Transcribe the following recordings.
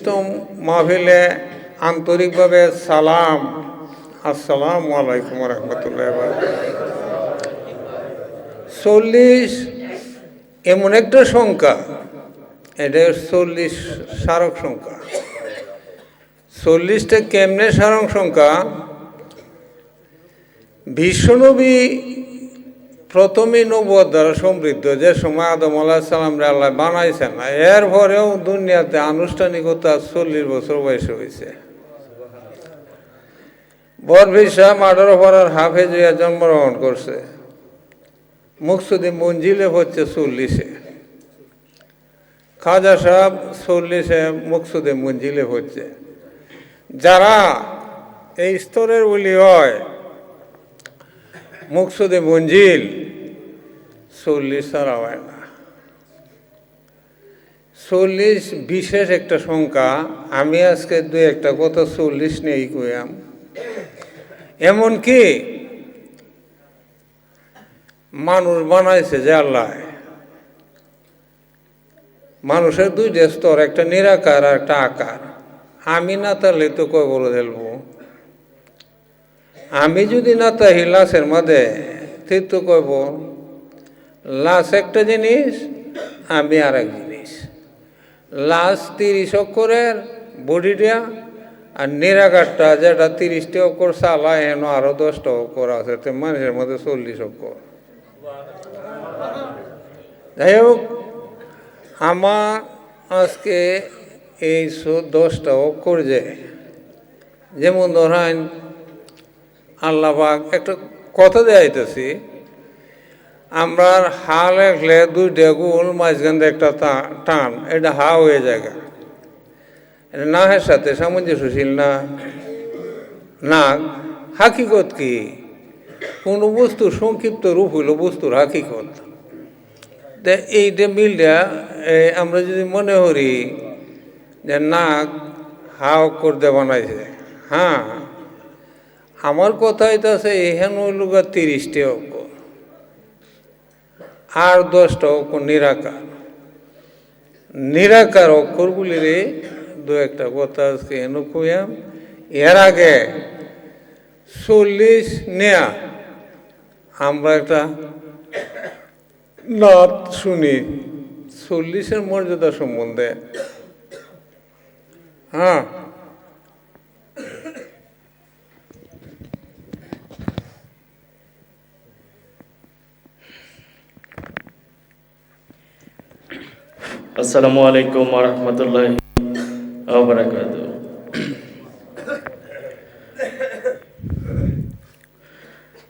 40তম মাহফিলে আন্তরিকভাবে সালাম, আসসালামু আলাইকুম রহমতুল্লাহ। 40 এমন একটা সংখ্যা, এটা 40 সারক সংখ্যা। 40টা কেমনে সারক সংখ্যা? বিশ্বনবী প্রথমে নবুয়ত দ্বারা সমৃদ্ধ, যে সময় আদম আলাইহিস সালামরে আল্লাহ বানাইছেন, এরপরেও দুনিয়াতে আনুষ্ঠানিকতা 40 বছর বয়সে হয়েছে। বরফির সাহেব 18 পড়ার হাফেজ হইয়া জন্মগ্রহণ করছে, মুকসুদে মঞ্জিলে হচ্ছে 40-এ। খাজা সাহেব 40-এ মুকসুদে মঞ্জিলে হচ্ছে। যারা এই স্তরের ওলি হয়, মুকসুদে মঞ্জিল 40 ছাড়া হয় না। 40 বিশেষ একটা সংখ্যা। আমি আজকে দুই একটা কথা 40 নিয়েই কইয়াম। এমনকি মানুষ বানাইছে যে আল্লাহ, মানুষের দুইটা স্তর, একটা নিরাকার আর একটা আকার। আমি না তাহলে তো কয় বলে ফেলবো। আমি যদি না তাহি লাশের মধ্যে তীর্থ কইব, লাশ একটা জিনিস, আমি আর এক জিনিস। লাশ 30 অক্ষরের বডিটা, আর নিরাকারটা যেটা 30টা অক্ষর চালা, এন আরো 10টা অক্ষর আছে, তো মানুষের মধ্যে 40 অক্ষর। যাই হোক, আমার আজকে এই 10টা অক্ষর যেমন ধরেন আল্লাহ পাক একটা কথা দেখাইতেছি, আমরা হা লেখলে 2টা গুল, মাঝখান দিয়ে একটা টান, এটা হা হয়ে যায়। এটা নাহের সাথে সামঞ্জস্যশীল না। নাক হাকিকত কি? কোনো বস্তুর সংক্ষিপ্ত রূপ হইল বস্তুর হাকিকত। এইটা মিলটা আমরা যদি মনে করি যে নাক হা করতে বানাইছে, হ্যাঁ, আমার কথা হইতেছে এখানে হইল 30টা অক্ষর আর 10টা অক্ষর নিরাকার। নিরাকার অক্ষরগুলির দু একটা কথা আজকে এনে কইয়াম। এর আগে 40 নেয়া আমরা একটা নাত শুনি 40-এর মর্যাদা সম্বন্ধে। হ্যাঁ, আসসালামু আলাইকুম ওয়া রাহমাতুল্লাহি ওয়া বারাকাতুহু।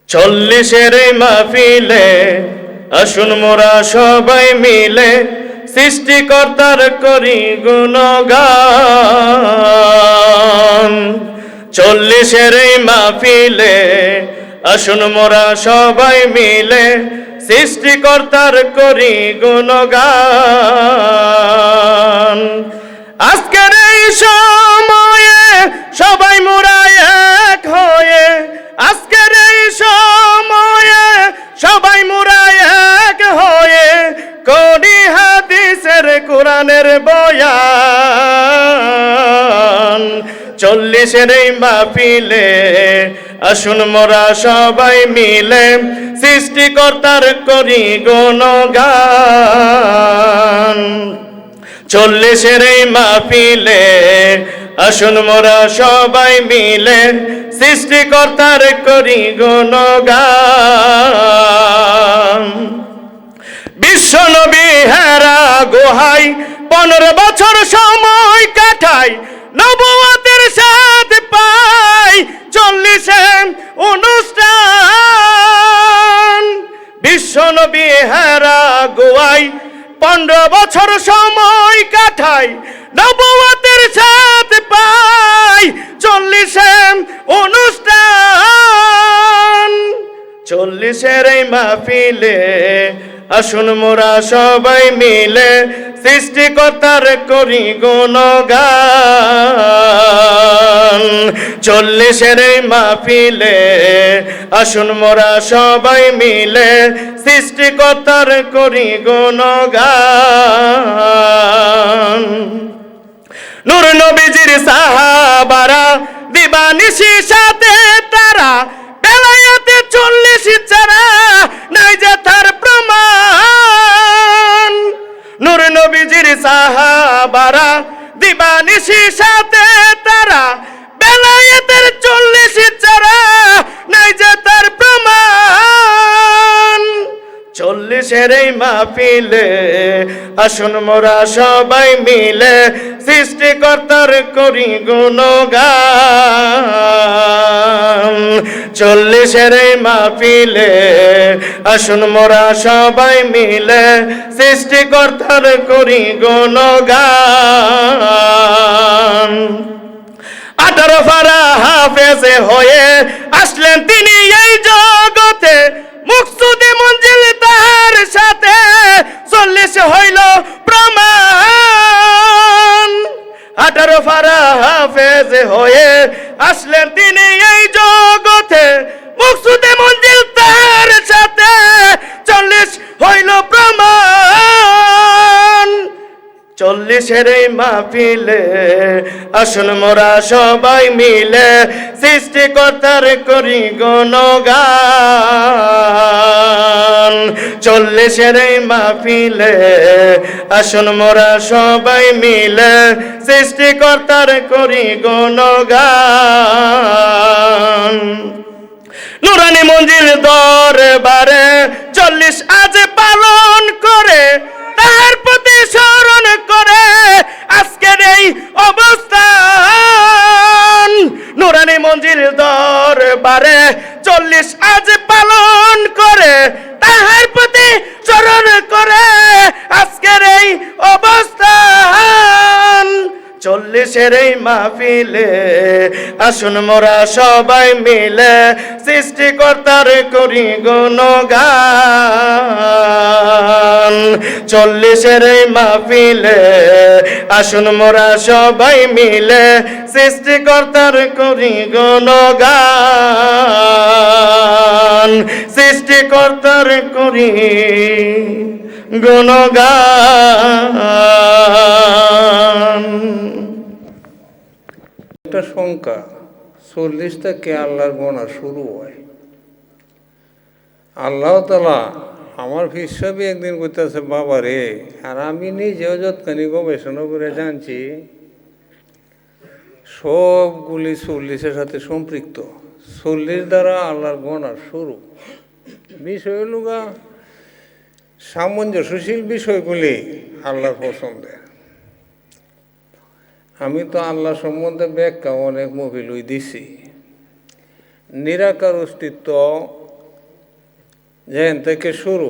চল্লিশের মাহফিলে আসুন মোরা সবাই মিলে, সৃষ্টিকর্তার করি গুণগান। 40-এর মাহফিলে আসুন মোরা সবাই মিলে, সৃষ্টিকর্তার করি গুণগান। আজকের এই সময়ে সবাই মোরা এক হয়ে, আজকের এই সময়ে সবাই মোরা এক হয়ে করি হাদিসের কোরআনের বয়ান। 40-এর মাহফিলে আসুন মোরা সবাই মিলে, সৃষ্টিকর্তার করি গুণগান। 40-এর মাহফিলে আসুন মোরা সবাই মিলে, সৃষ্টিকর্তার করি গুণগান। বিশ্বনবী হেরা গুহায় 15 বছর সময় কাটায়, নবুয়তের স্বাদ পায় 40-এ অনুষ্ঠান। বিশ্বনবী হেরা গুহায় 15 বছর সময় কাটায়, নবুয়তের স্বাদ পায় 40-এ অনুষ্ঠান। 40-এর মাহফিলে আসুন মোরা সবাই মিলে, সৃষ্টিকর্তার করি গুণগান। 40-এর মাহফিলে আসুন মোরা সবাই মিলে, সৃষ্টিকর্তার করি গুণগান। নূর নবীজির সাহাবারা দিবানিশি সাথে তারা বেলায়েতে 40 ছাড়া নাই যে তার প্রমাণ। নূর নবীজির সাহাবারা দিবানিশি সাথে তারা বেলায়েতের 40 ছাড়া নাই যে তার প্রমাণ। 40 এই মাহফিলে আসুন মোরা সবাই মিলে সৃষ্টিকর্তার করি গুণগান। 40 এই মাহফিলে আসুন মোরা সবাই মিলে সৃষ্টিকর্তার করি গুণগান। 18 পারা হাফেজে হয়ে আসলেন তিনি এই জগতে, মুকসুদে মঞ্জিল তার সাথে 40 হইল প্রমাণ। 18 পারা হাফেজে হয়ে আসলেন তিনি এই জগতে, মুকসুদে মঞ্জিল তার সাথে 40 হইল প্রমাণ। 40 এই মাহফিলে আসুন মোরা সবাই মিলে সৃষ্টিকর্তার করি গুণগান। 40 এই মাহফিলে আসুন মোরা সবাই মিলে সৃষ্টিকর্তার করি গুণগান। নুরানি মঞ্জিল দরবারে 40 আজ পালন করে, তার প্রতি স্মরণ করে আজকের এই অবস্থান। নুরানি মঞ্জিল দরবারে 40 আজ পালন করে, তাহার প্রতি স্মরণ করে আজকের এই অবস্থান। 40 এই মাহফিলে আসুন মোরা সবাই মিলে সৃষ্টিকর্তার করি গুণগান। 40 এই মাহফিলে আসুন মোরা সবাই মিলে সৃষ্টিকর্তার করি গুণগান। সৃষ্টিকর্তার করি গুণগান। একটা সংখ্যা 40 থেকে আল্লাহর গণা শুরু হয়। আল্লাহ তাআলা আমার ফিসবি একদিন কইতেছে, বাবা রে, আর আমি নিজেও যতখানি গবেষণা করে জানছি সবগুলি 40-এর সাথে সম্পৃক্ত। 40 দ্বারা আল্লাহর গণার শুরু। বিষয় হল সামঞ্জস্যশীল বিষয়গুলি আল্লাহর পছন্দের। আমি তো আল্লাহ সম্বন্ধে ব্যাখ্যা অনেক মহিলই দিছি। নিরাকার অস্তিত্ব যেখান থেকে শুরু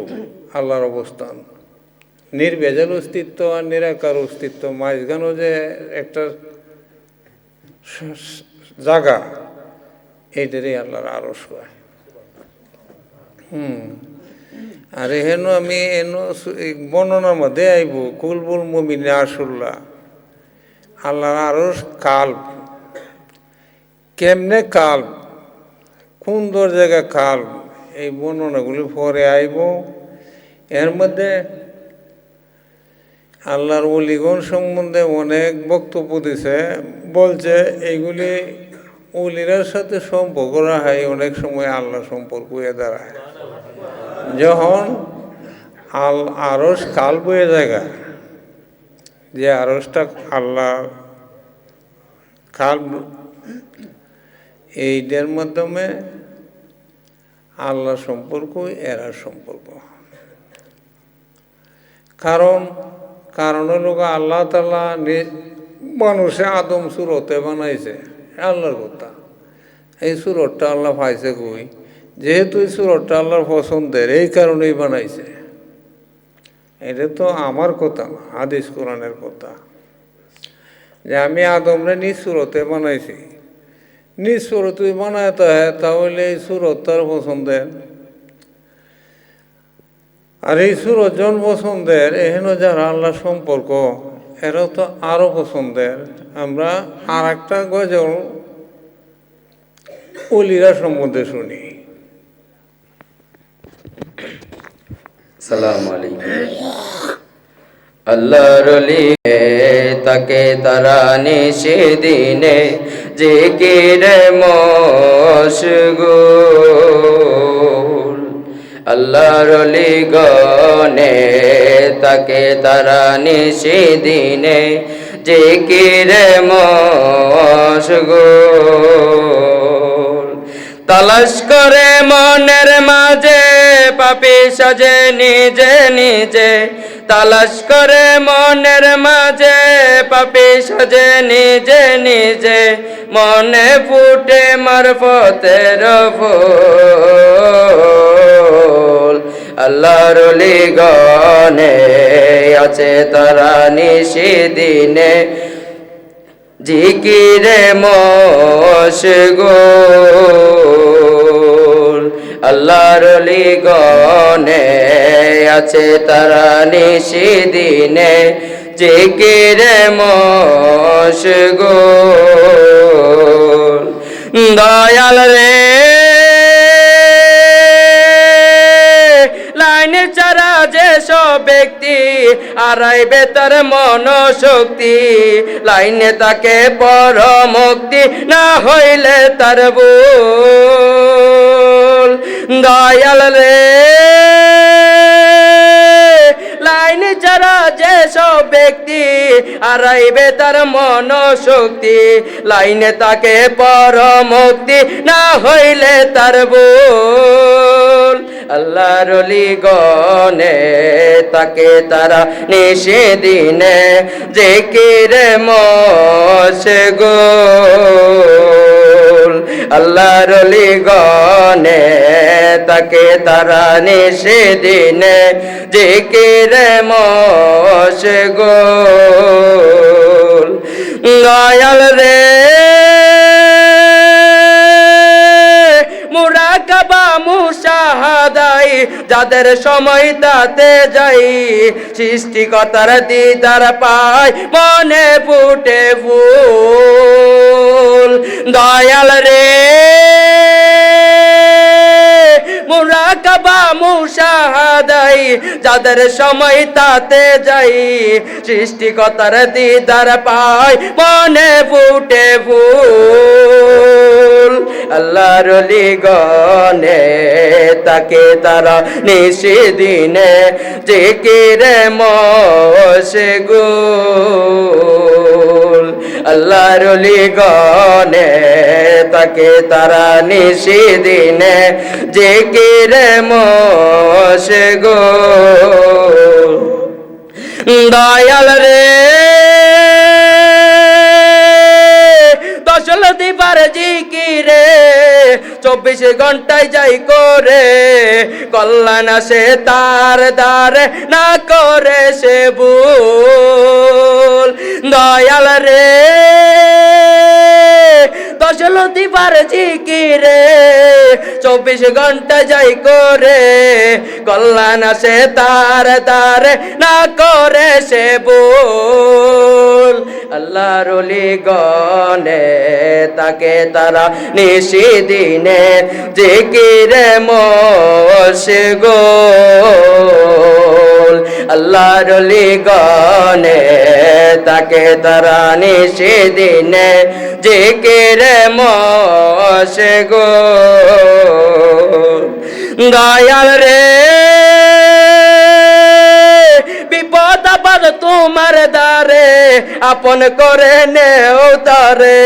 আল্লাহর অবস্থান, নির্ভেজাল অস্তিত্ব আর নিরাকার অস্তিত্ব মাঝখানেও যে একটা জায়গা, এইটারই আল্লাহর আরশ হয়। আর এহেন আমি বর্ণনার মধ্যে আইব কুলবুল মুমিনে আরশুল্লাহ, আল্লাহর আরশ কাল্ব। কেমনে কাল্ব, কোন দর জায়গা কাল্ব, এই বর্ণনাগুলি পরে আইব। এর মধ্যে আল্লাহর ওলিগণ সম্বন্ধে অনেক বক্তব্য দিছে। বলছে এইগুলি ওলিরার সাথে সম্পর্ক রাখাই অনেক সময় আল্লাহ সম্পর্ক হয়ে দাঁড়ায়। যখন আরশ কাল্ব হয়ে জায়গা, যে আরশটা আল্লাহ কাল্ব, এইটার মাধ্যমে আল্লাহ সম্পর্ক এরা সম্পর্ক। কারণ হলো আল্লাহ তাআলা মানুষে আদম সুরতে বানাইছে, আল্লাহর কথা। এই সুরতটা আল্লাহ পাইছে কই? যেহেতু এই সুরতটা আল্লাহর পছন্দের, এই কারণেই বানাইছে। এটা তো আমার কথা না, হাদিস কোরআনের কথা, যে আমি আদমরে নিজ সুরতে বানাইছি। নিজ সুরতে বানায় তাহলে এই সুরত তার পছন্দের। আর এই সুরত জন পছন্দের, এহেন যারা আল্লাহ সম্পর্ক, এরাও তো আরো পছন্দের। আমরা আর একটা গজল ওলিরা সম্বন্ধে শুনি। সালামু আলাইকুম। আল্লাহর অলি তাকে তারা নিশিদিনে জিকিরে মশগুল। আল্লাহর অলি গনে তাকে তারা নিশিদিনে জিকিরে মশগুল। তালাশ করে মনের মাঝে পাপী সাজে নিজে নিজে, তালাশ করে মনের মাঝে পাপী সাজে নিজে নিজে, মনে ফুটে মারফতের ফুল। আল্লাহর অলি গনে আছে তারা নিশিদিনে জিকিরে মশগুল। আল্লাহর অলি গনে আছে তারা নিশিদিনে জিকিরে মশগুল। দয়াল রে লাইনে চারা যে সব ব্যক্তি আড়াইবে তার মন শক্তি, লাইনে তাকে পর মুক্তি না হইলে তার ভুল। দয়াল রে লাইনে যারা যে সব ব্যক্তি আড়াইবে তার মন শক্তি, লাইনে তাকে পর মুক্তি না হইলে তার ভুল। আল্লাহর অলি গনে তাকে তারা নিশিদিনে জিকিরে মশগুল। আল্লাহর অলি গনে তাকে তারা নিশিদিনে জিকিরে মশগুল। দয়াল রে মুরাকাবা মুশাহাদাই যাদের সময় তাতে যাই, সৃষ্টিকর্তার দিদার পায় মনে ফুটে ফুল। দয়াল রে মুরাকাবা মুশাহাদাই যাদের সময় তাতে যাই, সৃষ্টিকর্তার দিদার পায় মনে ফুটে ফুল। আল্লাহর অলি গনে তাকে তারা নিশিদিনে জিকিরে মশগুল। আল্লাহর অলি গনে তাকে তারা নিশিদিনে জিকিরে মশগুল। দয়াল রে দশল দিবার জিকিরে 24 ঘন্টায় যাই করে, কল্যাণ আসে তার দ্বারে না করে সে ভুল। দয়াল রে দশল দিবার জিকিরে 24 ঘন্টা যাই করে, কল্যাণ আসে তার দ্বারে না করে সে ভুল। আল্লাহর অলি গনে তাকে তারা নিশিদিনে জিকিরে মশগুল। আল্লাহর অলি গনে তাকে তারা নিশিদিনে জিকিরে মশগুল। দয়াল রে বিপদ আপদ তোমার দ্বারে আপন করে নেও তারে,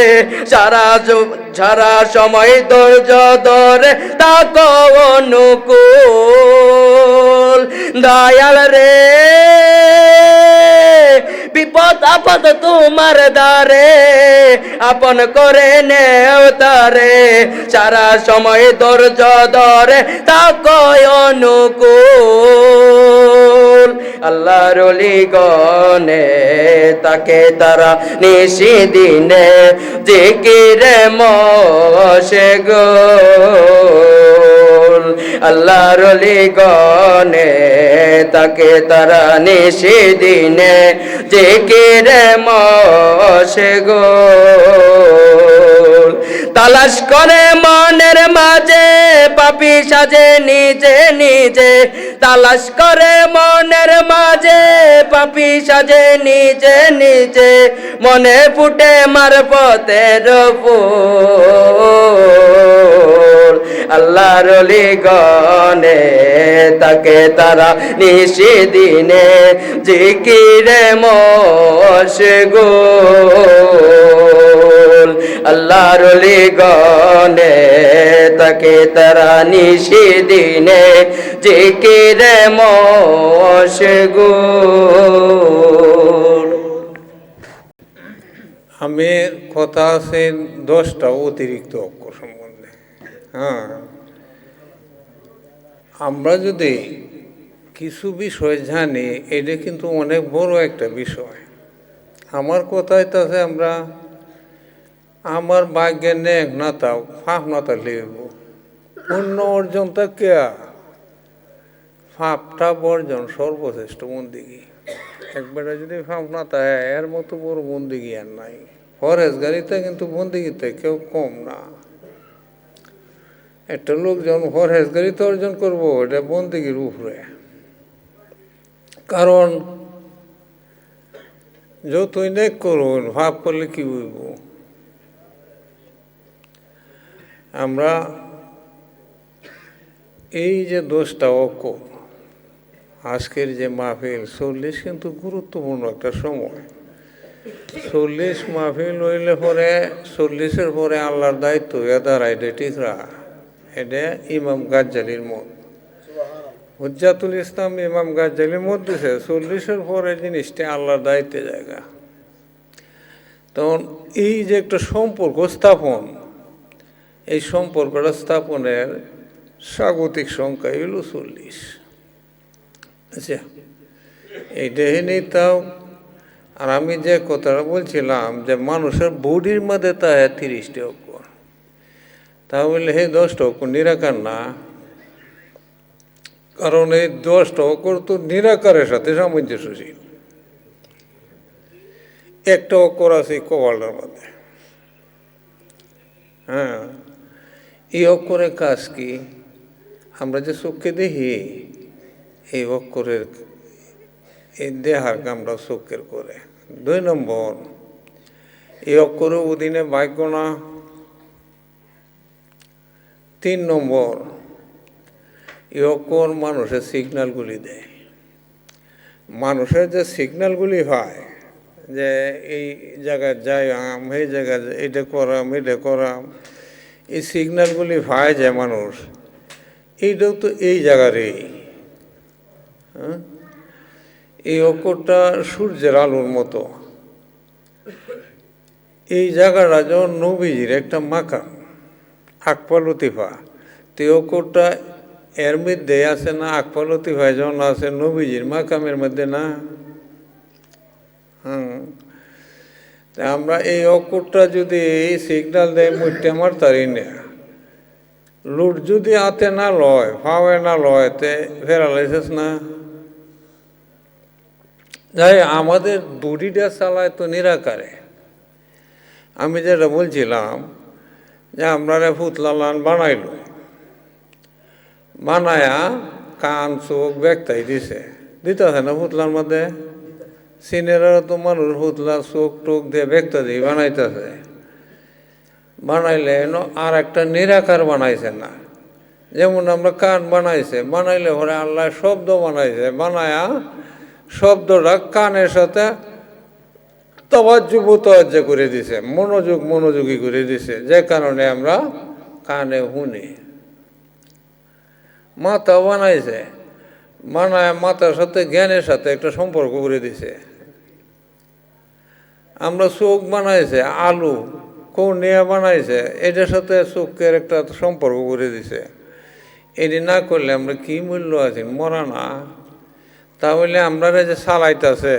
সারা সময় ধৈর্য ধরে তাকো অনুকূল। দয়াল রে বিপদ আপদ তোমার দ্বারে আপন করে নেও তারে, সারা সময় ধৈর্য ধরে তাকো অনুকূল। আল্লাহর অলি গনে তাকে তারা নিশিদিনে জিকিরে মশগুল। আল্লাহর অলি গনে তাকে তারা নিশিদিনে জিকিরে মশগুল। তালাশ করে মনের মাঝে পাপী সাজে নিজে নিজে, তালাশ করে মনের মাঝে পাপী সাজে নিজে নিজে, মনে ফুটে মারফতের ফুল। আল্লাহর ওলি গনে তাকে তারা নিশি দিনে জিকিরে মশগুল। আল্লাহর ওলি গনে তাকে তারা নিশি দিনে জিকিরে মশগুল। আমি কথা আছে 10টা অতিরিক্ত অক্ষর সম্বন্ধে। হ্যাঁ, আমরা যদি কিছু বিষয় জানি, এটা কিন্তু অনেক বড় একটা বিষয়। আমার কথাই আছে আমরা আমার ভাগ্যে নেক না তাও ফাঁপ না তা লিখব পুণ্য অর্জনটা কেয়া ফাঁপটা বর্জন সর্বশ্রেষ্ঠ বন্দিগি। একবারে যদি ফাঁপ না তাই এর মতো বড় বন্দিগি আর নাই। ফরেজগারিতে কিন্তু বন্দিগিতে কেউ কম না। একটা লোক যখন ফরেজগারিতে অর্জন করবো, এটা বন্দিগির উপরে। কারণ যতই নেক করুন ভাব করলে কি বুঝব। আমরা এই যে 10টা অক্ষর, আজকের যে মাহফিল 40 কিন্তু গুরুত্বপূর্ণ একটা সময়। 40 মাহফিল হইলে পরে 40-এর পরে আল্লাহর দায়িত্ব দাঁড়ায়, এটা ঠিক রাখা। এটা ইমাম গাজ্জালির মত, হুজ্জাতুল ইসলাম ইমাম গাজ্জালির মত দিছে 40-এর পরে জিনিসটা আল্লাহর দায়িত্বে জায়গা। তখন এই যে একটা সম্পর্ক স্থাপন, এই সম্পর্কটা স্থাপনের স্বাগতিক সংখ্যা হইল 40। আচ্ছা, এইটাই নেই তাও। আর আমি যে কথাটা বলছিলাম যে মানুষের বডির মধ্যে তা 30টি অক্ষর, তাহলে এই 10টা অক্ষর নিরাকার না। কারণ এই 10টা অক্ষর তো নিরাকারের সাথে সামঞ্জস্যশীল। একটা অক্ষর আছে কপালটার মধ্যে। হ্যাঁ, এই অক্ষরের কাজ কি? আমরা যে চোখকে দেখি, এই অক্ষরের এই দেহার কামটা চোখের করে। 2 নম্বর, এই অক্ষরের অধীনে ভাগ্য না। 3 নম্বর, এই অক্ষর মানুষের সিগন্যালগুলি দেয়। মানুষের যে সিগন্যালগুলি হয় যে এই জায়গায় যাই এই জায়গায় এটা করাম, এই সিগন্যালগুলি পায় যে মানুষ, এইটাও তো এই জায়গারই। হ্যাঁ, এই অক্ষরটা সূর্যের আলোর মতো। এই জায়গাটা যেমন নবীজির একটা মাকাম, আকফা লতিফা, তো এই অক্ষরটা এর মধ্যে আছে না? আকফা লতিফায় যেমন আছে নবীজির মাকামের মধ্যে না? তা আমরা এই অক্ষরটা যদি সিগন্যাল দেয় মুঠতে আমার তারি না, লুট যদি হাতে না লয়, ফাওয়ে না লয়, তে ফেরালাইছিস না। যাই আমাদের বডিটা চালায় তো নিরাকারে। আমি যেটা বলছিলাম যে আপনারা ফুতলালান বানাইল, বানায়া কান চোখ ব্যক্তাই দিতেছে না ফুতলার মধ্যে। সিনেরা তো মানুষ ফুতলা চোখ টোক দিয়ে ব্যক্তা দিয়ে বানাইতেছে। বানাইলে আর একটা নিরাকার বানাইছে না। যেমন আমরা কান বানাইলে পরে আল্লাহ শব্দ বানাইছে, বানায়া শব্দটা কানের সাথে তওয়াজ্জুহ করে দিছে, মনোযোগী করে দিছে, যে কারণে আমরা কানে শুনি। মাথা বানাইছে, বানায় মাথার সাথে জ্ঞানের সাথে একটা সম্পর্ক করে দিছে। আমরা চোখ বানাইছে, আলু কর্নিয়া বানাইছে, এটার সাথে চোখের একটা সম্পর্ক করে দিছে। এটি না করলে আমরা কি মূল্য আছি? মরা না। তাহলে আমরা যে চালাইতেছে,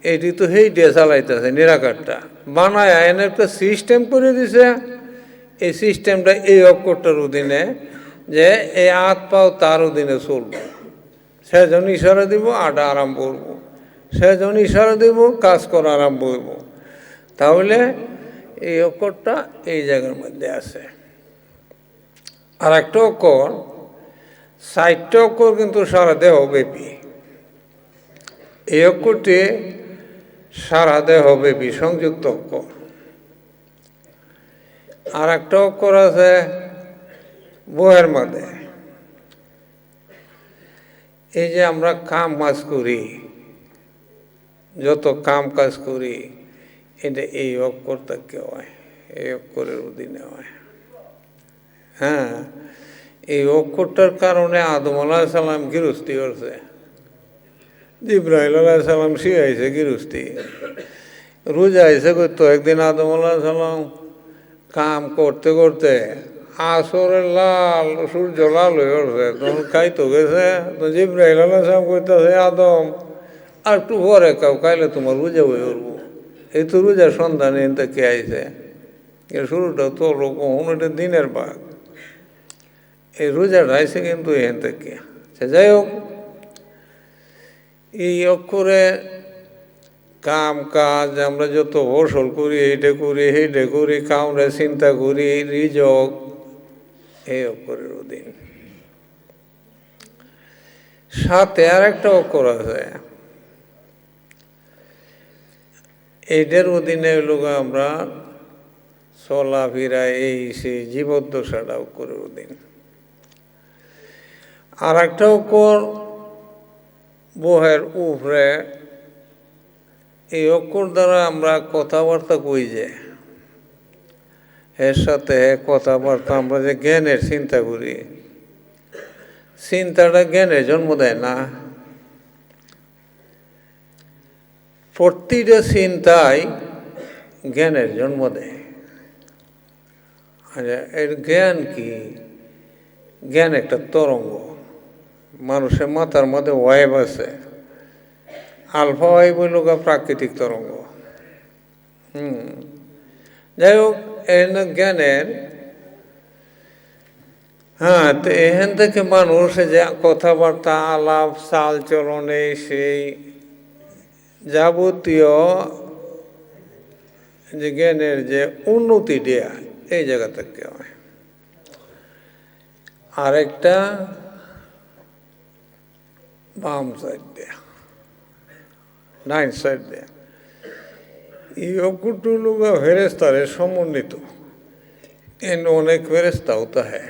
এটি তো দিয়ে চালাইতেছে নিরাকারটা বানায় এনে একটা সিস্টেম করে দিছে। এই সিস্টেমটা এই অক্ষরটার অধীনে, যে এই হাত পাও তার অধীনে চলবে। সে যখন ইশারা দিব আটা আরম্ভ করবো, সে যখন ইশারা দিব কাজ করা আরম্ভ করব। তাহলে এই অক্ষরটা এই জায়গার মধ্যে আছে। আর একটা অক্ষর, 60টা অক্ষর কিন্তু সারা দেহ ব্যাপী। এই অক্ষরটি সারা দেহ ব্যাপী সংযুক্ত অক্ষর। আর একটা অক্ষর আছে বইয়ের মধ্যে। এই যে আমরা কাম কাজ করি, যত কাম কাজ করি, এটা এই অক্ষর থেকে হয়, এই অক্ষরের অধীনে হয়। হ্যাঁ, এই অক্ষরটার কারণে আদম আলাইহিস সালাম গৃহস্থী করছে, জিবরাইল আলাইহিস সালাম শিখাইছে গৃহস্থী, রোজা আইসে করতো। একদিন আদম আলাইহিস সালাম কাম করতে করতে আসরের লাল সূর্য লাল হয়ে উঠছে, তখন খাইতো গেছে। তো জিবরাইল আলাইহিস সালাম কইতাছে, আদম আর একটু পরে খাও, খাইলে তোমার রোজা হয়ে উঠবো। এই তো রোজার সন্ধান এনতে কে আইছে, এর শুরুটা তো কখন, এটা দিনের ভাগ। এই রোজাটা আইসে কিন্তু এখান থেকে। যাই হোক, এই অক্ষরে কাম কাজ আমরা যত ফসল করি, এইটা করি সেইটা করি, কামরা চিন্তা করি, রিজক এই অক্ষরের অধীন। সাথে আর একটা অক্ষর আছে, এইটার অধীনে লোক আমরা চলাফেরা এই সেই জীবদ্দশাটা অক্ষরের অধীন। আর একটা অক্ষর বহের উপরে, এই অক্ষর দ্বারা আমরা কথাবার্তা কই, যে এর সাথে কথাবার্তা আমরা যে জ্ঞানের চিন্তা করি, চিন্তাটা জ্ঞানের জন্ম দেয় না। প্রতিটা চিন্তাই জ্ঞানের জন্ম দেয়। এর জ্ঞান কি? জ্ঞান একটা তরঙ্গ। মানুষের মাথার মধ্যে ওয়েভ আছে, আলফা ওয়েভ হইল প্রাকৃতিক তরঙ্গ। যাই হোক, এর জ্ঞানের, হ্যাঁ, তো এখান থেকে মানুষ যে কথাবার্তা আলাপ চাল চলনে সেই যাবতীয় যে জ্ঞানের যে উন্নতি দেয়া, এই জায়গা থেকে হয়। আরেকটা বাম সাইড দেয়া, ডাইন সাইড দেয়া। এই অক্ষরটি লোক ফেরেস্তারে সমন্বিত, এর অনেক ফেরেস্তাও তাহে।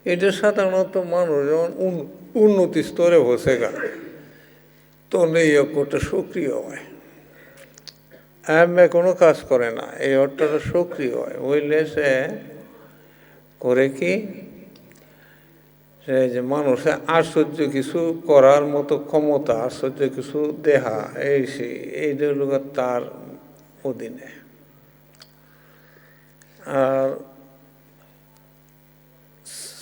এটা সাধারণত মানুষ যখন উন্নতি স্তরে বসে গা, তখন এই অক্ষরটা সক্রিয় হয়। এমনি কোনো কাজ করে না, এই অক্ষরটা সক্রিয় হয়। হইলে সে করে কি, সে যে মানুষের আশ্চর্য কিছু করার মতো ক্ষমতা, আশ্চর্য কিছু দেহা, এই সেই এইটা লোক তার অধীনে। আর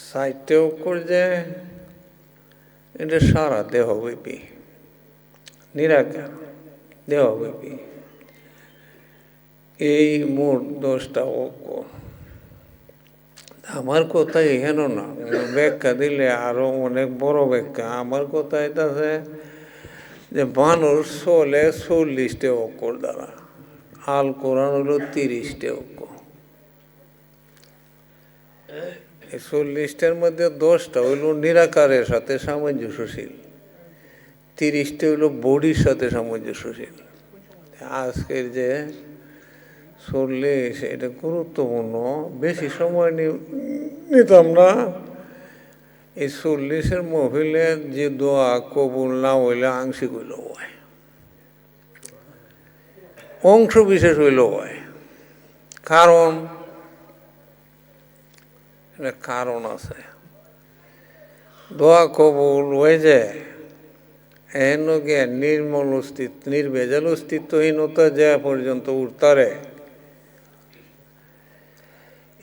সাহিত্য অক্ষর যে এটা সারা দেহব্যাপী, নিরাকার দেহব্যাপী। এই মোট 10টা অক্ষর। আমার কথা এখানে না, ব্যাখ্যা দিলে আরো অনেক বড় ব্যাখ্যা। আমার কথা এটা আছে যে মানুষ চলে 40টা অক্ষর দ্বারা, আল কোরআন হলো 30টা অক্ষর। এই 40টার মধ্যে 10টা হইল নিরাকারের সাথে সামঞ্জস্যশীল, 30টা হইল বডির সাথে সামঞ্জস্যশীল। আজকের যে 40, এটা গুরুত্বপূর্ণ, বেশি সময় নিতাম না। এই 40-এর মহিলে যে দোয়া কবুল না হইলে আংশিক হইল হয়, অংশ বিশেষ হইল হয়। কারণ আছে, দোয়া কবুল হয়ে যায় এন জ্ঞান নির্মল অস্তিত্ব, নির্ভেজাল অস্তিত্বহীনতা যা পর্যন্ত উঠতারে,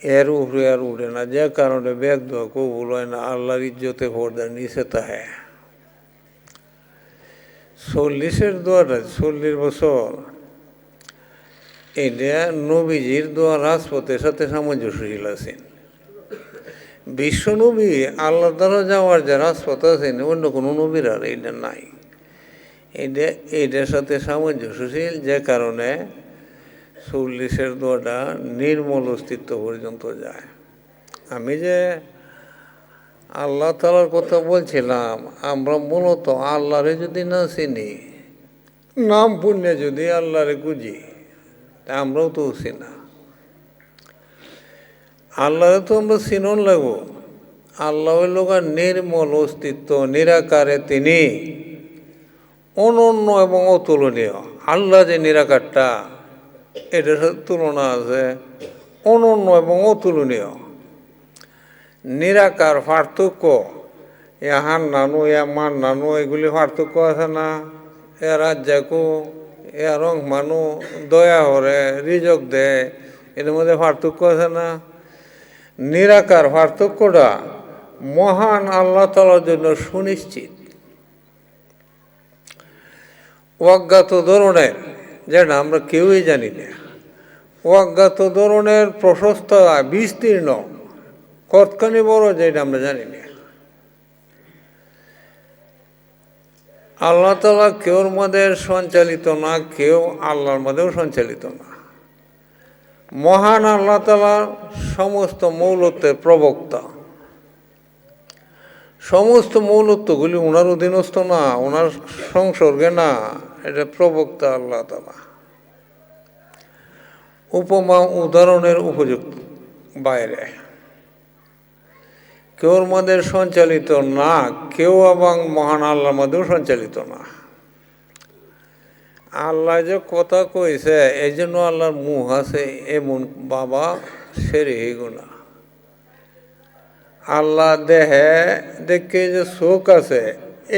এর উপরে আর উঠে না। যে কারণে ব্যাগ দোয়া কবুল হয় না, আল্লাহর ইজ্জতে পর্দার নিচে তাহে। 40-এর দোয়াটা, 40 বছর, এটা নবীজির দোয়া রাজপথের সাথে সামঞ্জস্যশীল আছেন। বিশ্ব নবী আল্লাহ দ্বারা যাওয়ার যে রাজপথ আছেন, অন্য কোনো নবীর আর এটা নাই। এটার সাথে সামঞ্জস্যশীল, যে কারণে 40-এর দোয়াটা নির্মল অস্তিত্ব পর্যন্ত যায়। আমি যে আল্লাহ তাআলার কথা বলছিলাম, আমরা মূলত আল্লাহরে যদি না চিনি, নাম পুণ্যে যদি আল্লাহরে খুঁজি, তা আমরাও তো চিনা। আল্লাহরে তো আমরা চিনন লাগবো। আল্লাহ হইল নির্মল অস্তিত্ব, নিরাকারে তিনি অনন্য এবং অতুলনীয়। আল্লাহ যে নিরাকারটা, এটার সাথে তুলনা আছে অনন্য এবং অতুলনীয়। নিরাকার পার্থক্য, ইয়া হান নানু, ইয়া মান নানু, এগুলি পার্থক্য আছে না? এ রাজ্জাকু, এ রং মানু, দয়া হরে, রিজক দেয়, এর মধ্যে পার্থক্য আছে না? নিরাকার পার্থক্যটা মহান আল্লাহ তাআলার জন্য সুনিশ্চিত। অজ্ঞাত ধরনের, যেটা আমরা কেউই জানি না, অজ্ঞাত ধরনের প্রশস্ত বিস্তীর্ণ কতখানি বড়, যেটা আমরা জানি না। আল্লাহ তাআলা কেউর মধ্যে সঞ্চালিত না, কেউ আল্লাহর মধ্যেও সঞ্চালিত না। মহান আল্লাহ তাআলা সমস্ত মৌলত্বের প্রবক্তা। সমস্ত মৌলত্বগুলি ওনার অধীনস্থ না, ওনার সংসর্গে না, এটা প্রবক্তা আল্লাহ তাআলা। উপমা উদাহরণের উপযুক্ত বাইরে, কেউর মধ্যে সঞ্চালিত না, কেউ এবং মহান আল্লাহর মধ্যেও সঞ্চালিত না। আল্লাহ যে কথা কইছে, এই জন্য আল্লাহর মুখ আছে এমন বাবা সেরেহি গুণা। আল্লাহ দেহে দেখে যে চোখ আছে,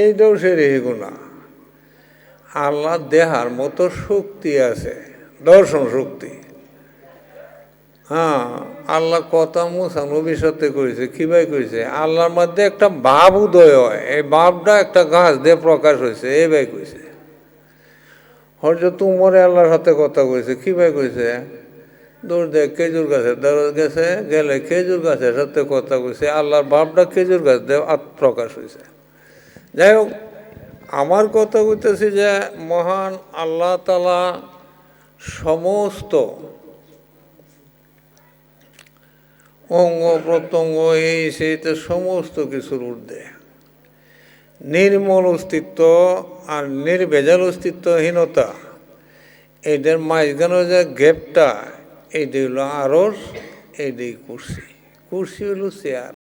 এইটাও সেরেহি গুণা। আল্লাহ দেহার মতো শক্তি আছে, দর্শন শক্তি। হ্যাঁ, আল্লাহ কথা মুসা নবীর সাথে করেছে, কিভাবে করেছে? আল্লাহর মধ্যে একটা ভাব উদয় হয়, এই ভাবটা একটা গাছ দিয়ে প্রকাশ হয়েছে, এইভাবে করেছে। হযরত উমরে আল্লাহর সাথে কথা কইছে, কিভাবে কইছে? দৌড় দেয় খেজুর গাছের দ্বারা গেছে, গেলে খেজুর গাছের সাথে কথা কইছে, আল্লাহর ভাবটা খেজুর গাছ দিয়ে আত্মপ্রকাশ হয়েছে। যাই হোক, আমার কথা কইতেছি যে মহান আল্লাহ তাআলা সমস্ত অঙ্গ প্রত্যঙ্গ, এই সেইতে সমস্ত কিছুর ঊর্ধ্বে। নির্মল অস্তিত্ব আর নির্ভেজাল অস্তিত্বহীনতা, এদের মাঝখানে যে গ্যাপটা, এইটা হলো আরশ, এইটাই কুরসি। কুরসি হলো চেয়ার।